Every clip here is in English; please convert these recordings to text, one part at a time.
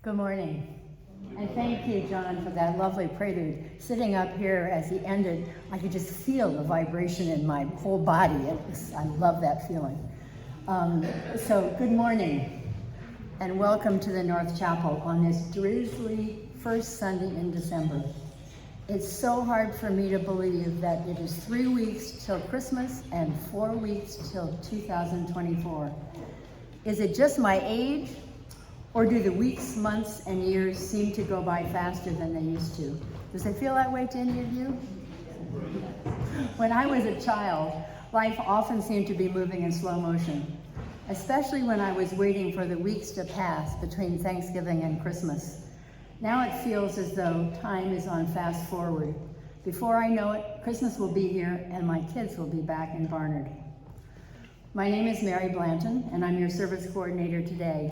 Good morning. And thank you, John, for that lovely prelude. Sitting up here as he ended, I could just feel the vibration in my whole body. I love that feeling. So good morning, and welcome to the North Chapel on this drizzly first Sunday in December. It's so hard for me to believe that it is 3 weeks till Christmas and 4 weeks till 2024. Is it just my age? Or do the weeks, months, and years seem to go by faster than they used to? Does it feel that way to any of you? When I was a child, life often seemed to be moving in slow motion, especially when I was waiting for the weeks to pass between Thanksgiving and Christmas. Now it feels as though time is on fast forward. Before I know it, Christmas will be here and my kids will be back in Barnard. My name is Mary Blanton, and I'm your service coordinator today.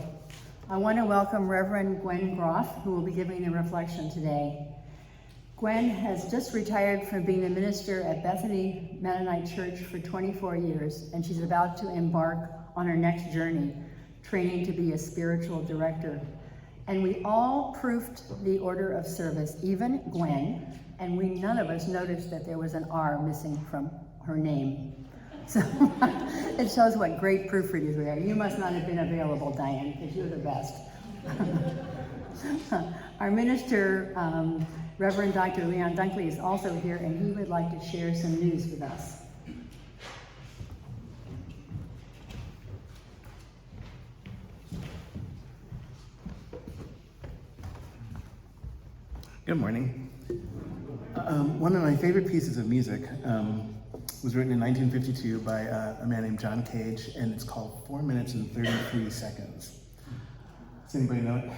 I want to welcome Reverend Gwen Groff, who will be giving the reflection today. Gwen has just retired from being a minister at Bethany Mennonite Church for 24 years, and she's about to embark on her next journey, training to be a spiritual director. And we all proofed the order of service, even Gwen, and none of us noticed that there was an R missing from her name. So it shows what great proofreaders we are. You must not have been available, Diane, because you're the best. Our minister, Reverend Dr. Leon Dunkley, is also here, and he would like to share some news with us. Good morning. One of my favorite pieces of music was written in 1952 by a man named John Cage, and it's called 4 minutes and 33 seconds. Does anybody know it?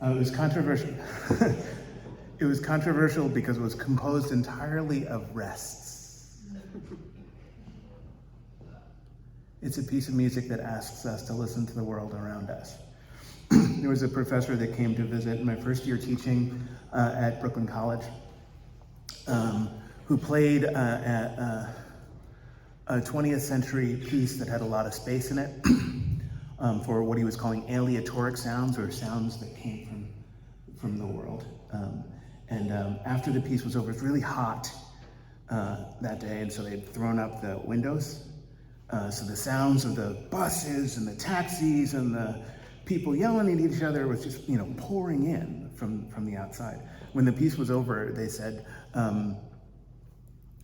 It was controversial. It was controversial because it was composed entirely of rests. It's a piece of music that asks us to listen to the world around us. There was a professor that came to visit my first year teaching at Brooklyn College, who played a 20th century piece that had a lot of space in it for what he was calling aleatoric sounds, or sounds that came from the world. After the piece was over, it was really hot that day, and so they'd thrown up the windows. So the sounds of the buses and the taxis and the people yelling at each other was just, pouring in from the outside. When the piece was over, they said,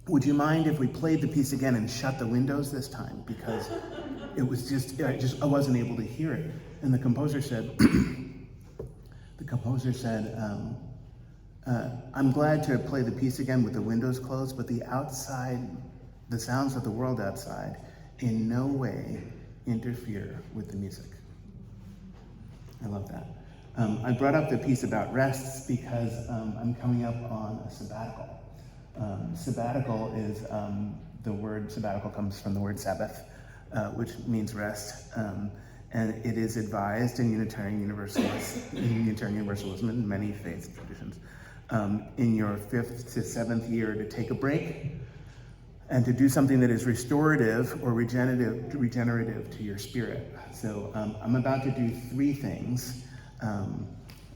would you mind if we played the piece again and shut the windows this time? Because it was I wasn't able to hear it. And the composer said, I'm glad to play the piece again with the windows closed, but the sounds of the world outside in no way interfere with the music. I love that. I brought up the piece about rests because I'm coming up on a sabbatical. Sabbatical is, the word sabbatical comes from the word Sabbath, which means rest, and it is advised in Unitarian Universalism and many faith traditions, in your 5th to 7th year to take a break and to do something that is restorative or regenerative to your spirit. So I'm about to do 3 things.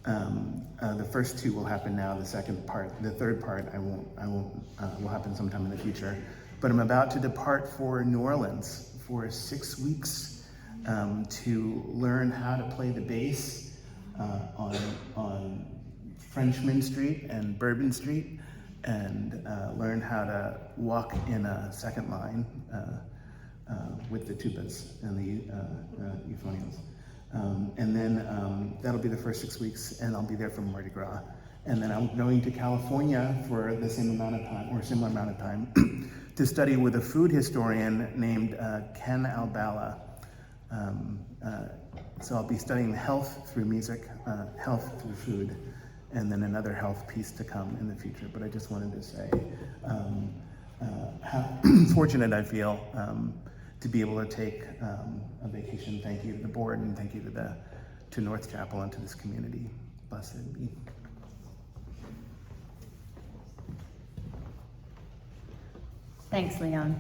The first 2 will happen now. The third part will happen sometime in the future. But I'm about to depart for New Orleans for 6 weeks to learn how to play the bass on Frenchman Street and Bourbon Street, and learn how to walk in a second line with the tubas and the euphoniums. And then that'll be the first 6 weeks, and I'll be there for Mardi Gras. And then I'm going to California for the same amount of time, or similar amount of time, to study with a food historian named Ken Albala. So I'll be studying health through music, health through food, and then another health piece to come in the future. But I just wanted to say how fortunate I feel to be able to take a vacation. Thank you to the board, and thank you to North Chapel and to this community. Blessed be. Thanks, Leon.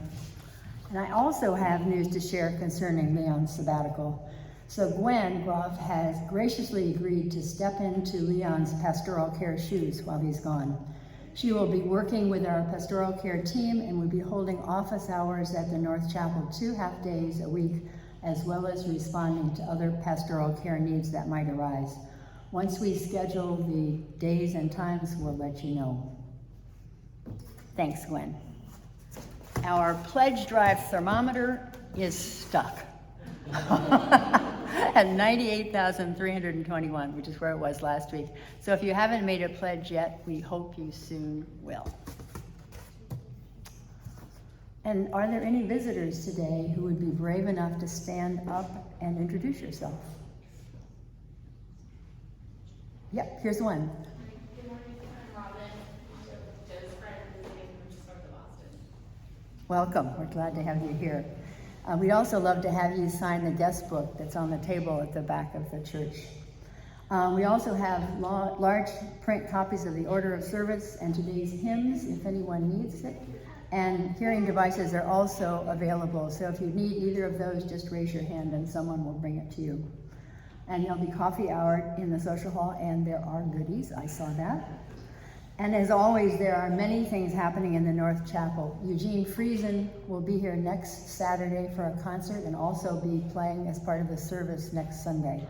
And I also have news to share concerning Leon's sabbatical. So Gwen Groff has graciously agreed to step into Leon's pastoral care shoes while he's gone. She will be working with our pastoral care team and will be holding office hours at the North Chapel 2 half-days a week, as well as responding to other pastoral care needs that might arise. Once we schedule the days and times, we'll let you know. Thanks, Gwen. Our pledge drive thermometer is stuck at 98,321, which is where it was last week. So if you haven't made a pledge yet, we hope you soon will. And are there any visitors today who would be brave enough to stand up and introduce yourself? Yep, here's one. Good morning, I'm Robin, Joe's friend visiting from just north of Boston. Welcome, we're glad to have you here. We'd also love to have you sign the guest book that's on the table at the back of the church. We also have large print copies of the order of service and today's hymns, if anyone needs it. And hearing devices are also available, so if you need either of those, just raise your hand and someone will bring it to you. And there'll be coffee hour in the social hall, and there are goodies, I saw that. And as always, there are many things happening in the North Chapel. Eugene Friesen will be here next Saturday for a concert and also be playing as part of the service next Sunday.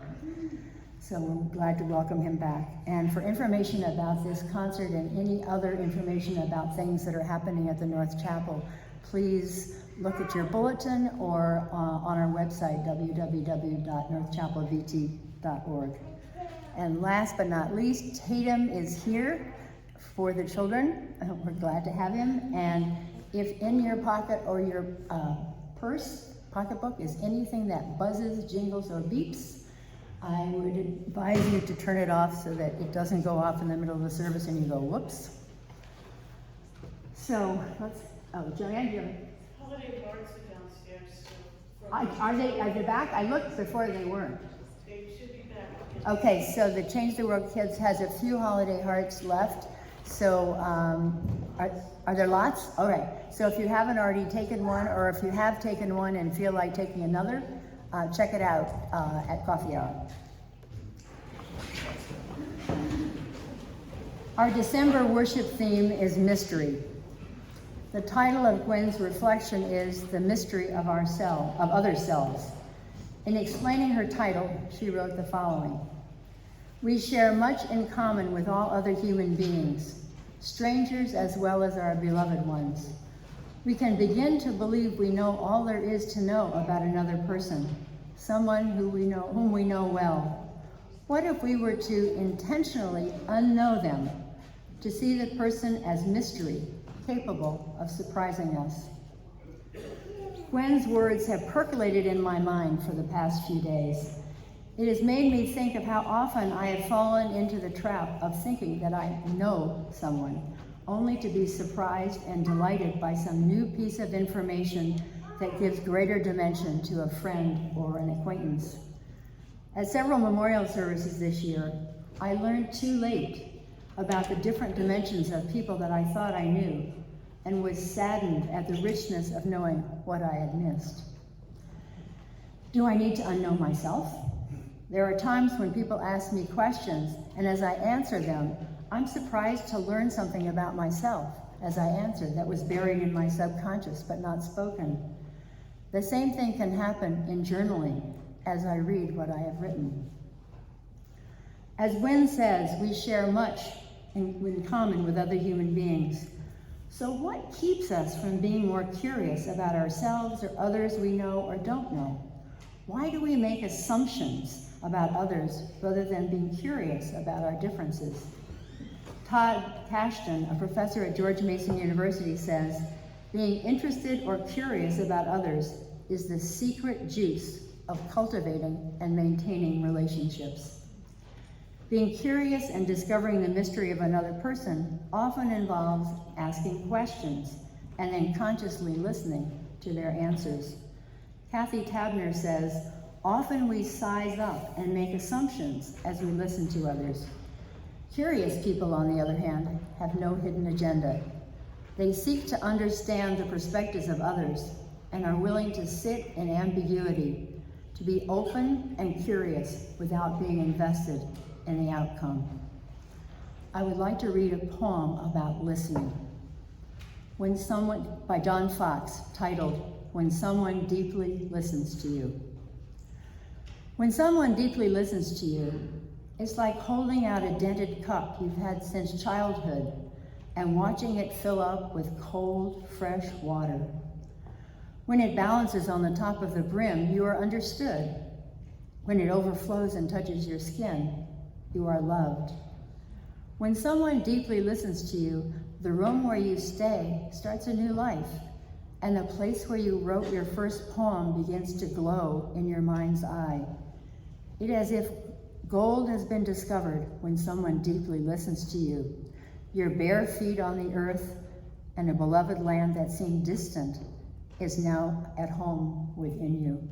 So we're glad to welcome him back. And for information about this concert and any other information about things that are happening at the North Chapel, please look at your bulletin or on our website, www.northchapelvt.org. And last but not least, Tatum is here for the children. We're glad to have him. And if in your pocket or your pocketbook is anything that buzzes, jingles, or beeps, I would advise you to turn it off so that it doesn't go off in the middle of the service and you go, whoops. So Joanne, you have Holiday cards are downstairs. Are they back? I looked before they weren't. They should be back. Okay, so the Change the World Kids has a few holiday hearts left. So are there lots? All right. So if you haven't already taken one, or if you have taken one and feel like taking another, check it out at coffee hour. Our December worship theme is mystery. The title of Gwen's reflection is The Mystery of Other Selves. In explaining her title, she wrote the following: "We share much in common with all other human beings, strangers as well as our beloved ones. We can begin to believe we know all there is to know about another person, someone whom we know well. What if we were to intentionally unknow them, to see the person as mystery, capable of surprising us?" Gwen's words have percolated in my mind for the past few days. It has made me think of how often I have fallen into the trap of thinking that I know someone, only to be surprised and delighted by some new piece of information that gives greater dimension to a friend or an acquaintance. At several memorial services this year, I learned too late about the different dimensions of people that I thought I knew, and was saddened at the richness of knowing what I had missed. Do I need to unknow myself? There are times when people ask me questions, and as I answer them, I'm surprised to learn something about myself as I answer that was buried in my subconscious but not spoken. The same thing can happen in journaling as I read what I have written. As Gwen says, we share much in common with other human beings. So what keeps us from being more curious about ourselves or others we know or don't know? Why do we make assumptions about others rather than being curious about our differences? Todd Kashton, a professor at George Mason University, says, being interested or curious about others is the secret juice of cultivating and maintaining relationships. Being curious and discovering the mystery of another person often involves asking questions and then consciously listening to their answers. Kathy Tabner says, often we size up and make assumptions as we listen to others. Curious people, on the other hand, have no hidden agenda. They seek to understand the perspectives of others and are willing to sit in ambiguity, to be open and curious without being invested in the outcome. I would like to read a poem about listening. By Don Fox, titled, When Someone Deeply Listens to You. When someone deeply listens to you, it's like holding out a dented cup you've had since childhood and watching it fill up with cold, fresh water. When it balances on the top of the brim, you are understood. When it overflows and touches your skin, you are loved. When someone deeply listens to you, the room where you stay starts a new life, and the place where you wrote your first poem begins to glow in your mind's eye. It is as if gold has been discovered when someone deeply listens to you. Your bare feet on the earth and a beloved land that seemed distant is now at home within you.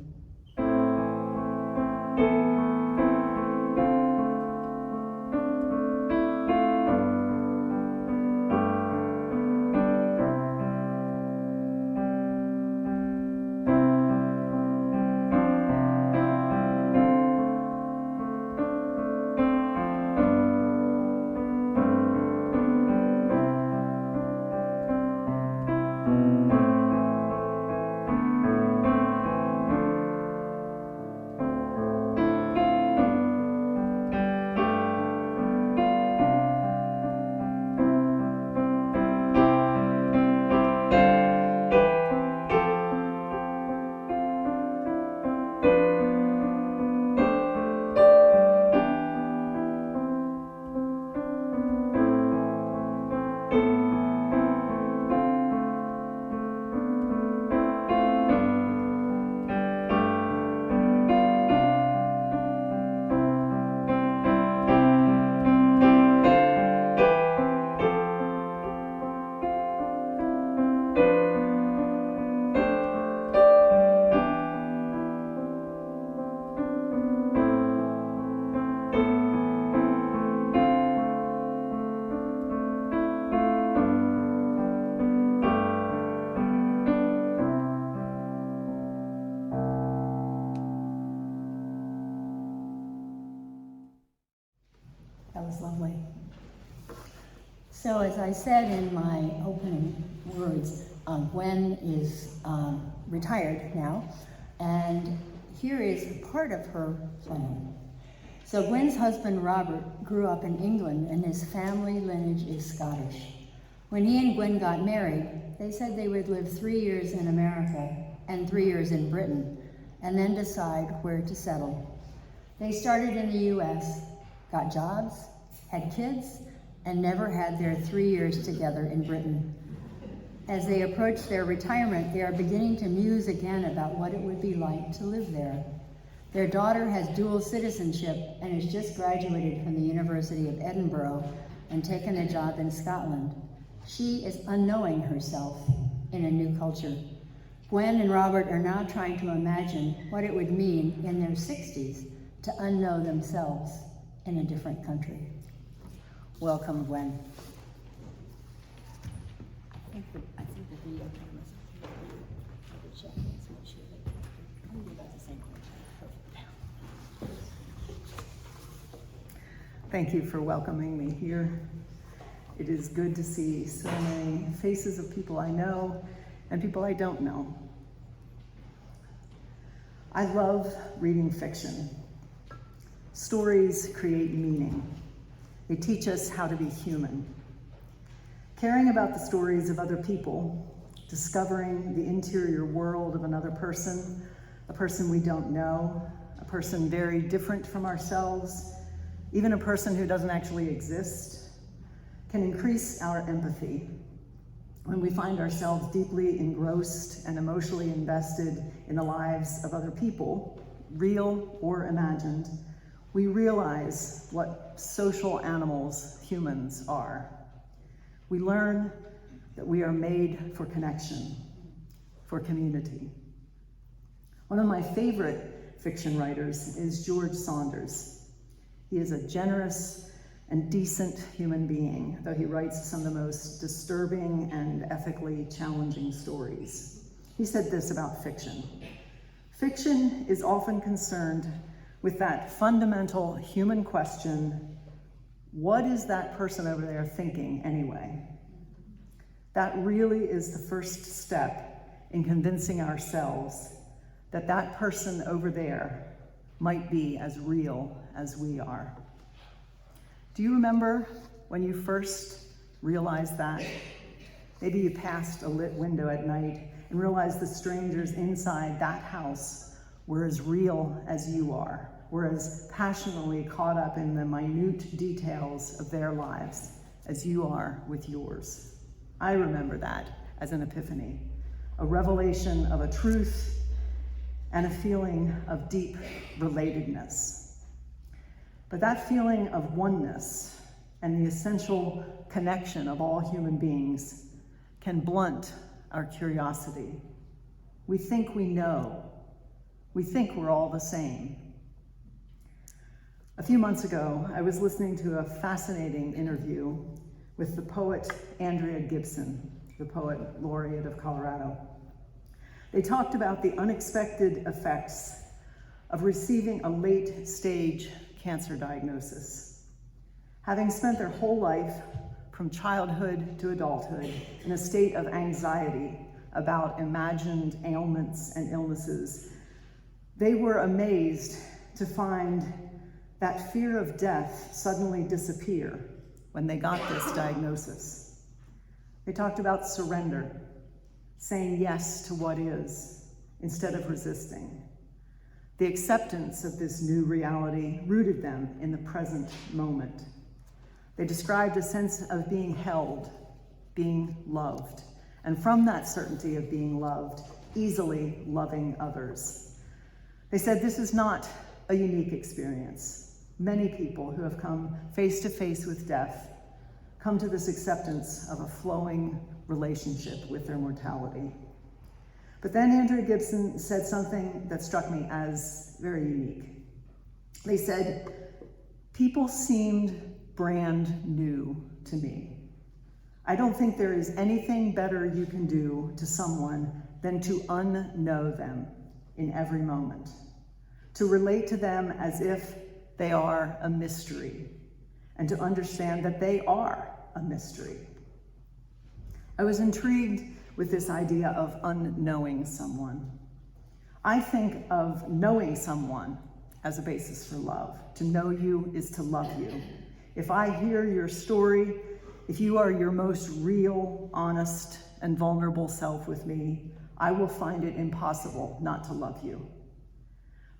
That was lovely. So as I said in my opening words, Gwen is retired now, and here is part of her plan. So Gwen's husband, Robert, grew up in England, and his family lineage is Scottish. When he and Gwen got married, they said they would live 3 years in America and 3 years in Britain, and then decide where to settle. They started in the US, got jobs, had kids, and never had their 3 years together in Britain. As they approach their retirement, they are beginning to muse again about what it would be like to live there. Their daughter has dual citizenship and has just graduated from the University of Edinburgh and taken a job in Scotland. She is unknowing herself in a new culture. Gwen and Robert are now trying to imagine what it would mean in their 60s to unknow themselves in a different country. Welcome, Gwen. I think the video cameras are check and make sure that I'm about the same thing. Thank you for welcoming me here. It is good to see so many faces of people I know and people I don't know. I love reading fiction. Stories create meaning. They teach us how to be human. Caring about the stories of other people, discovering the interior world of another person, a person we don't know, a person very different from ourselves, even a person who doesn't actually exist, can increase our empathy. When we find ourselves deeply engrossed and emotionally invested in the lives of other people, real or imagined, we realize what social animals humans are. We learn that we are made for connection, for community. One of my favorite fiction writers is George Saunders. He is a generous and decent human being, though he writes some of the most disturbing and ethically challenging stories. He said this about fiction. Fiction is often concerned with that fundamental human question, what is that person over there thinking anyway? That really is the first step in convincing ourselves that that person over there might be as real as we are. Do you remember when you first realized that? Maybe you passed a lit window at night and realized the strangers inside that house were as real as you are, were as passionately caught up in the minute details of their lives as you are with yours. I remember that as an epiphany, a revelation of a truth and a feeling of deep relatedness. But that feeling of oneness and the essential connection of all human beings can blunt our curiosity. We think we know. We think we're all the same. A few months ago, I was listening to a fascinating interview with the poet Andrea Gibson, the poet laureate of Colorado. They talked about the unexpected effects of receiving a late-stage cancer diagnosis. Having spent their whole life, from childhood to adulthood, in a state of anxiety about imagined ailments and illnesses, they were amazed to find that fear of death suddenly disappear when they got this diagnosis. They talked about surrender, saying yes to what is instead of resisting. The acceptance of this new reality rooted them in the present moment. They described a sense of being held, being loved, and from that certainty of being loved, easily loving others. They said this is not a unique experience. Many people who have come face to face with death come to this acceptance of a flowing relationship with their mortality. But then Andrea Gibson said something that struck me as very unique. They said, people seemed brand new to me. I don't think there is anything better you can do to someone than to unknow them in every moment, to relate to them as if they are a mystery, and to understand that they are a mystery. I was intrigued with this idea of unknowing someone. I think of knowing someone as a basis for love. To know you is to love you. If I hear your story, if you are your most real, honest, and vulnerable self with me, I will find it impossible not to love you.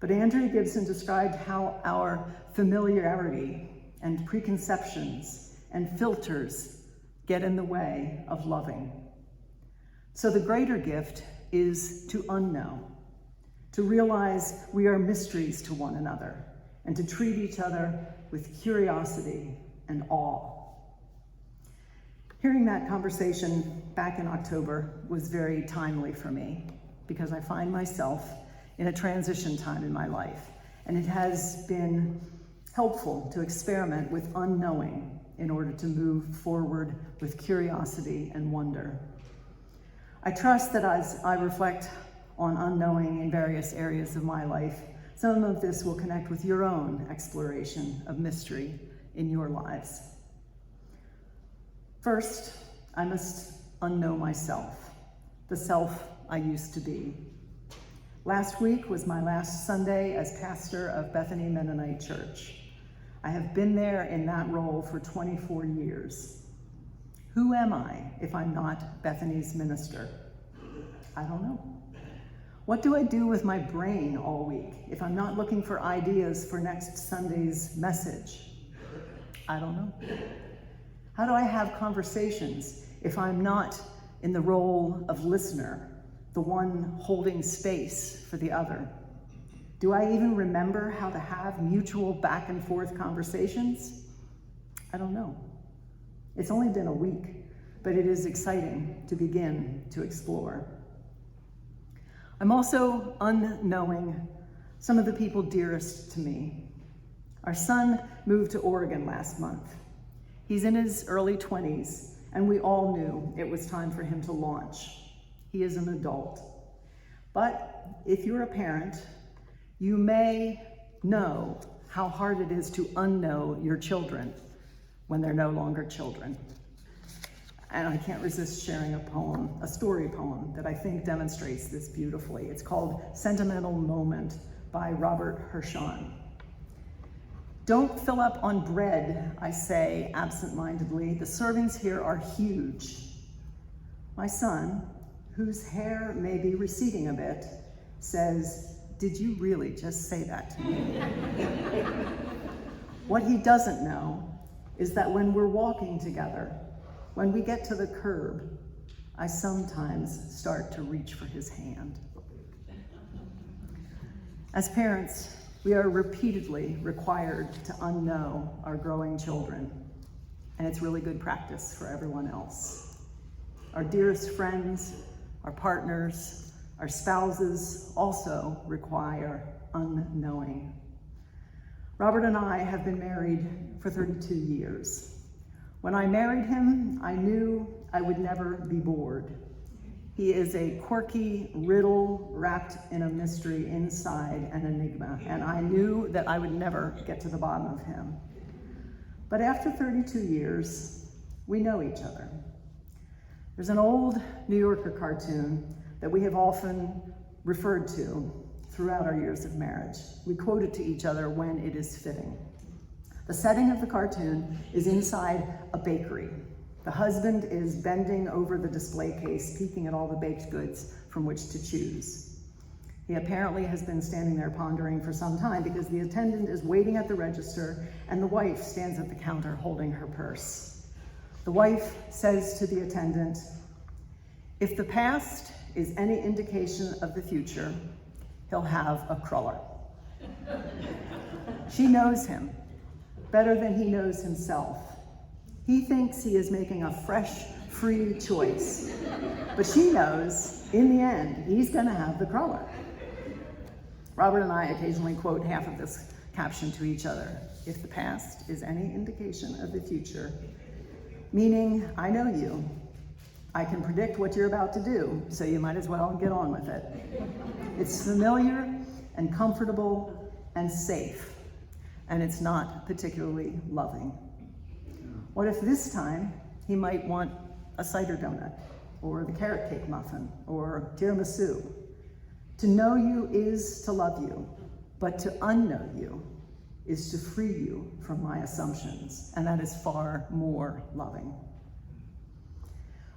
But Andrea Gibson described how our familiarity and preconceptions and filters get in the way of loving. So the greater gift is to unknow, to realize we are mysteries to one another, and to treat each other with curiosity and awe. Hearing that conversation back in October was very timely for me, because I find myself in a transition time in my life, and it has been helpful to experiment with unknowing in order to move forward with curiosity and wonder. I trust that as I reflect on unknowing in various areas of my life, some of this will connect with your own exploration of mystery in your lives. First, I must unknow myself, the self I used to be. Last week was my last Sunday as pastor of Bethany Mennonite Church. I have been there in that role for 24 years. Who am I if I'm not Bethany's minister? I don't know. What do I do with my brain all week if I'm not looking for ideas for next Sunday's message? I don't know. How do I have conversations if I'm not in the role of listener, the one holding space for the other? Do I even remember how to have mutual back and forth conversations? I don't know. It's only been a week, but it is exciting to begin to explore. I'm also unknowing some of the people dearest to me. Our son moved to Oregon last month. He's in his early 20s, and we all knew it was time for him to launch. He is an adult. But But if you're a parent, you may know how hard it is to unknow your children when they're no longer children. And I can't resist sharing a story poem that I think demonstrates this beautifully. It's called Sentimental Moment by Robert Hirshon. Don't fill up on bread, I say absent-mindedly. The servings here are huge. My son, whose hair may be receding a bit, says, "Did you really just say that to me?" What he doesn't know is that when we're walking together, when we get to the curb, I sometimes start to reach for his hand. As parents, we are repeatedly required to unknow our growing children, and it's really good practice for everyone else. Our dearest friends, our partners, our spouses also require unknowing. Robert and I have been married for 32 years. When I married him, I knew I would never be bored. He is a quirky riddle wrapped in a mystery inside an enigma, and I knew that I would never get to the bottom of him. But after 32 years, we know each other. There's an old New Yorker cartoon that we have often referred to throughout our years of marriage. We quote it to each other when it is fitting. The setting of the cartoon is inside a bakery. The husband is bending over the display case, peeking at all the baked goods from which to choose. He apparently has been standing there pondering for some time because the attendant is waiting at the register and the wife stands at the counter holding her purse. The wife says to the attendant, "If the past is any indication of the future, he'll have a cruller." She knows him better than he knows himself. He thinks he is making a fresh, free choice, but she knows in the end he's going to have the cruller. Robert and I occasionally quote half of this caption to each other. If the past is any indication of the future, meaning I know you, I can predict what you're about to do, so you might as well get on with it. It's familiar and comfortable and safe, and it's not particularly loving. What if this time he might want a cider donut, or the carrot cake muffin, or tiramisu? To know you is to love you, but to unknow you is to free you from my assumptions, and that is far more loving.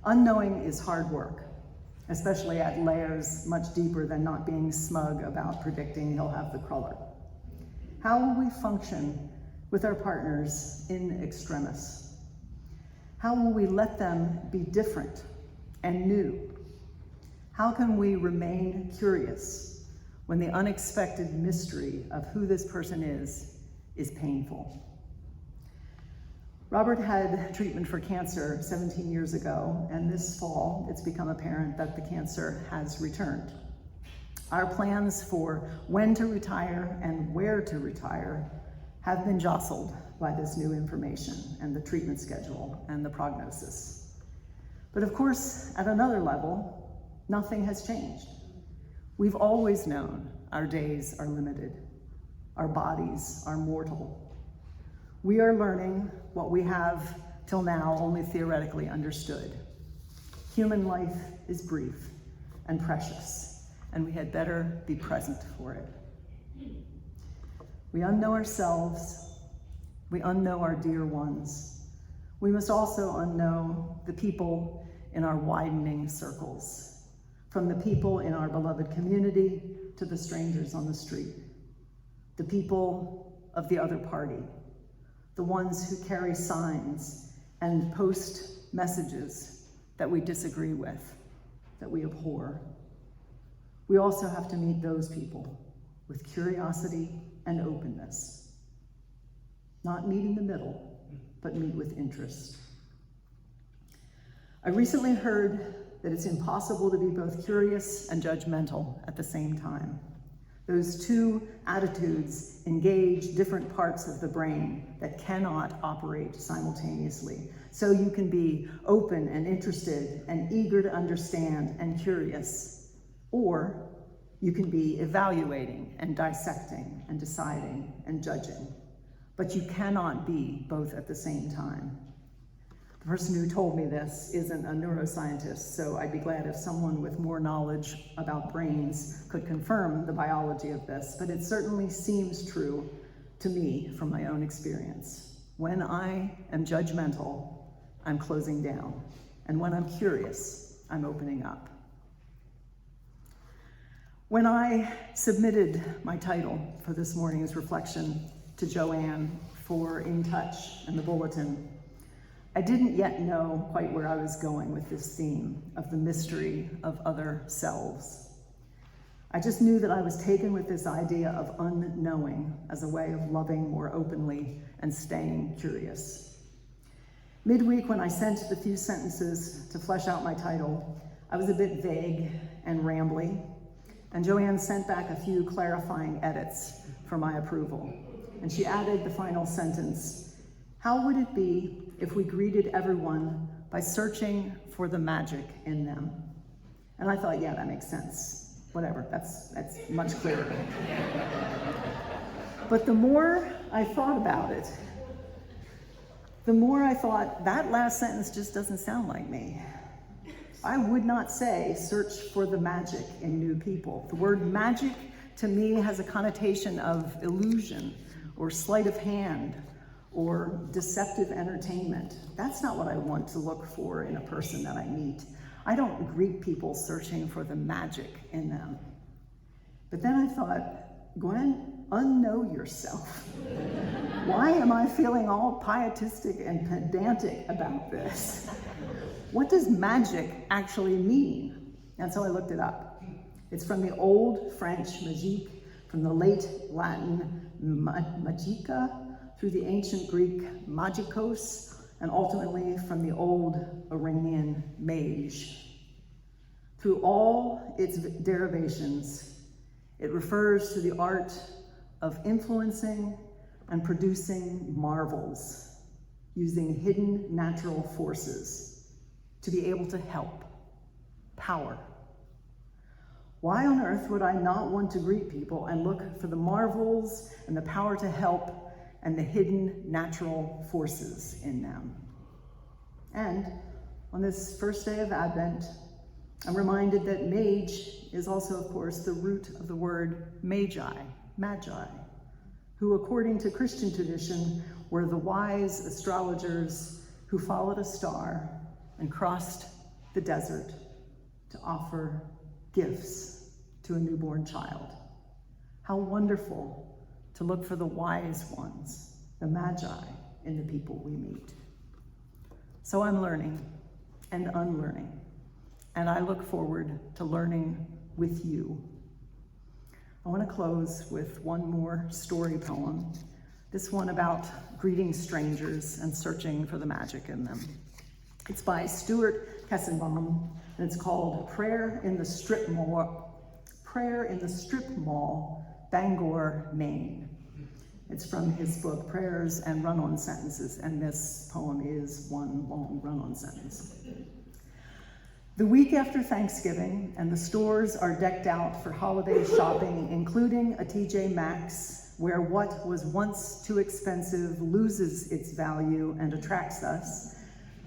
Unknowing is hard work, especially at layers much deeper than not being smug about predicting he'll have the cruller. How will we function with our partners in extremis? How will we let them be different and new? How can we remain curious when the unexpected mystery of who this person is painful? Robert had treatment for cancer 17 years ago, and this fall it's become apparent that the cancer has returned. Our plans for when to retire and where to retire have been jostled by this new information and the treatment schedule and the prognosis. But of course, at another level, nothing has changed. We've always known our days are limited, our bodies are mortal. We are learning what we have till now only theoretically understood. Human life is brief and precious, and we had better be present for it. We unknow ourselves, we unknow our dear ones. We must also unknow the people in our widening circles, from the people in our beloved community to the strangers on the street, the people of the other party, the ones who carry signs and post messages that we disagree with, that we abhor. We also have to meet those people with curiosity and openness. Not meet in the middle, but meet with interest. I recently heard that it's impossible to be both curious and judgmental at the same time. Those two attitudes engage different parts of the brain that cannot operate simultaneously. So you can be open and interested and eager to understand and curious, or You can be evaluating and dissecting and deciding and judging, but you cannot be both at the same time. The person who told me this isn't a neuroscientist, so I'd be glad if someone with more knowledge about brains could confirm the biology of this, but it certainly seems true to me from my own experience. When I am judgmental, I'm closing down, and when I'm curious, I'm opening up. When I submitted my title for this morning's reflection to Joanne for In Touch and the bulletin, I didn't yet know quite where I was going with this theme of the mystery of other selves. I just knew that I was taken with this idea of unknowing as a way of loving more openly and staying curious. Midweek, when I sent the few sentences to flesh out my title, I was a bit vague and rambly, and Joanne sent back a few clarifying edits for my approval. And she added the final sentence, "How would it be if we greeted everyone by searching for the magic in them?" And I thought, yeah, that makes sense. Whatever, that's much clearer. But the more I thought about it, the more I thought, that last sentence just doesn't sound like me. I would not say search for the magic in new people. The word magic to me has a connotation of illusion or sleight of hand or deceptive entertainment. That's not what I want to look for in a person that I meet. I don't greet people searching for the magic in them. But then I thought, Gwen, unknow yourself. Why am I feeling all pietistic and pedantic about this? What does magic actually mean? And so I looked it up. It's from the Old French magique, from the late Latin magica, through the ancient Greek magikos, and ultimately from the old Iranian mage. Through all its derivations, it refers to the art of influencing and producing marvels, using hidden natural forces to be able to help, power. Why on earth would I not want to greet people and look for the marvels and the power to help and the hidden natural forces in them? And on this first day of Advent, I'm reminded that mage is also, of course, the root of the word magi, who, according to Christian tradition, were the wise astrologers who followed a star and crossed the desert to offer gifts to a newborn child. How wonderful to look for the wise ones, the magi, in the people we meet. So I'm learning and unlearning, and I look forward to learning with you. I want to close with one more story poem, this one about greeting strangers and searching for the magic in them. It's by Stuart Kessenbaum, and it's called Prayer in the Strip Mall, Bangor, Maine. It's from his book, Prayers and Run-On Sentences, and this poem is one long run-on sentence. The week after Thanksgiving, and the stores are decked out for holiday shopping, including a TJ Maxx, where what was once too expensive loses its value and attracts us.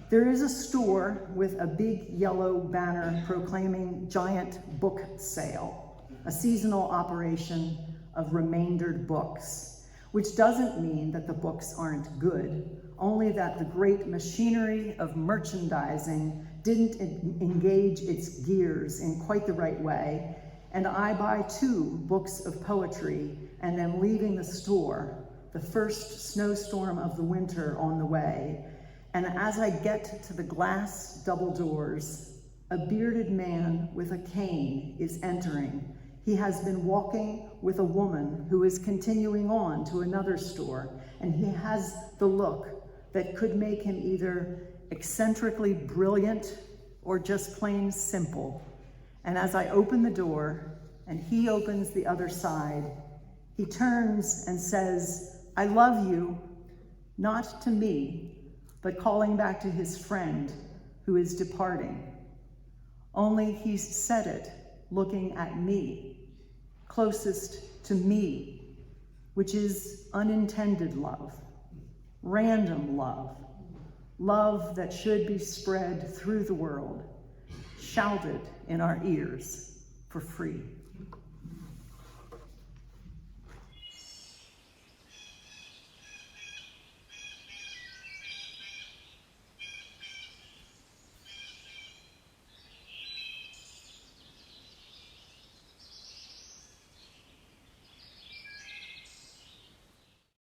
There is a store with a big yellow banner proclaiming giant book sale, a seasonal operation of remaindered books, which doesn't mean that the books aren't good, only that the great machinery of merchandising didn't engage its gears in quite the right way, and I buy 2 books of poetry and am leaving the store, the first snowstorm of the winter on the way, and as I get to the glass double doors, a bearded man with a cane is entering. He has been walking with a woman who is continuing on to another store, and he has the look that could make him either eccentrically brilliant or just plain simple. And as I open the door and he opens the other side, he turns and says, "I love you," not to me, but calling back to his friend who is departing. Only he said it looking at me, closest to me, which is unintended love, random love, love that should be spread through the world, shouted in our ears for free.